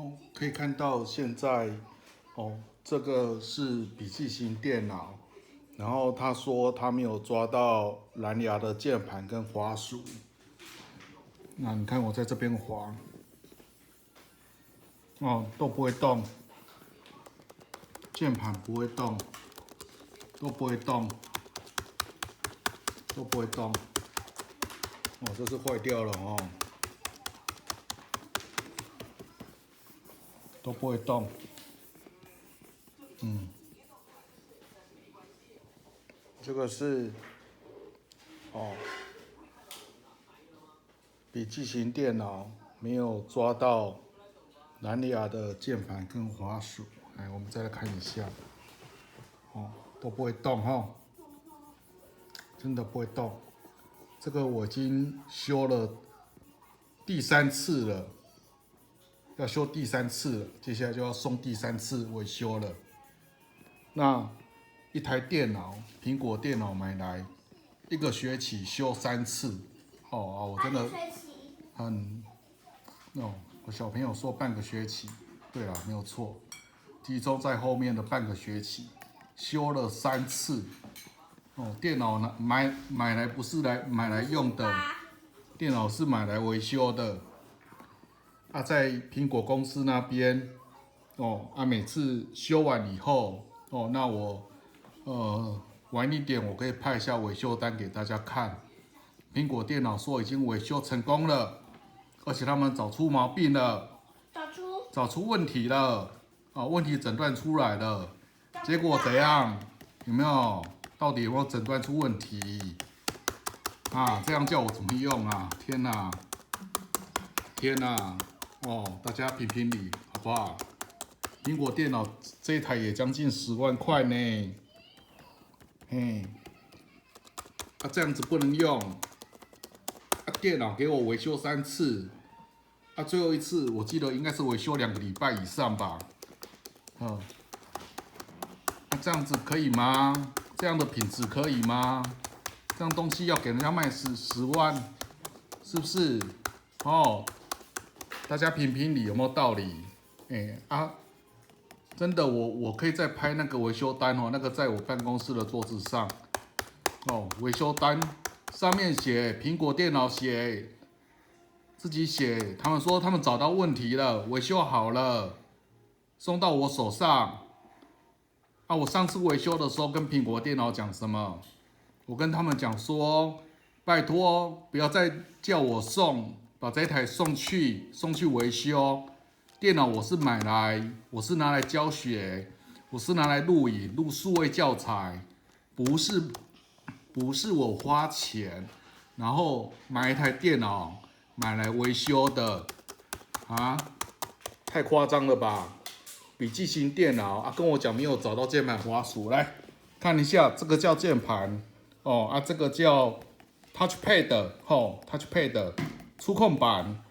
哦，可以看到现在，这个是笔记型电脑，然后他说他没有抓到蓝牙的键盘跟滑鼠。那你看我在这边滑，都不会动，键盘不会动，都不会动，都不会动。这是坏掉了哦，都不会动。这个是笔记型电脑没有抓到蓝牙的键盘跟滑鼠。来，我们再来看一下，都不会动哈，真的不会动。这个我已经修了第3次了，要修第3次了，接下来就要送第3次维修了。那一台电脑，苹果电脑买来1个学期修3次，我真的很我小朋友说半个学期，对了，没有错，集中在后面的半个学期，修了3次。电脑呢买来不是买来用的，电脑是买来维修的。在苹果公司那边，每次修完以后，那我晚一点我可以派一下维修单给大家看。苹果电脑说已经维修成功了，而且他们找出毛病了，找出问题了，问题诊断出来了，结果怎样？有没有？到底有没有诊断出问题？这样叫我怎么用啊？天哪！天哪！大家评评理好不好？苹果电脑这一台也将近10万块呢，这样子不能用。电脑给我维修3次，最后一次我记得应该是维修2个礼拜以上吧，这样子可以吗？这样的品质可以吗？这样东西要给人家卖10万，是不是？大家评评理有没有道理？真的我可以再拍那个维修单那个在我办公室的桌子上，维修单上面写苹果电脑写，自己写，他们说他们找到问题了，维修好了，送到我手上。我上次维修的时候跟苹果电脑讲什么？我跟他们讲说，拜托不要再叫我把这台送去维修。电脑我是买来，我是拿来教学，我是拿来录影录数位教材，不是我花钱然后买一台电脑买来维修的太夸张了吧？笔记型电脑跟我讲没有找到键盘滑鼠，来看一下，这个叫键盘这个叫 touchpad，touchpad 触控板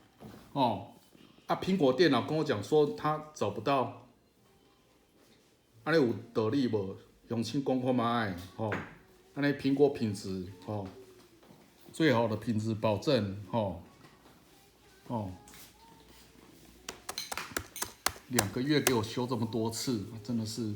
苹果电脑跟我讲说他找不到，你有道理无？用心讲看卖安尼苹果品质最好的品质保证2个月给我修这么多次，真的是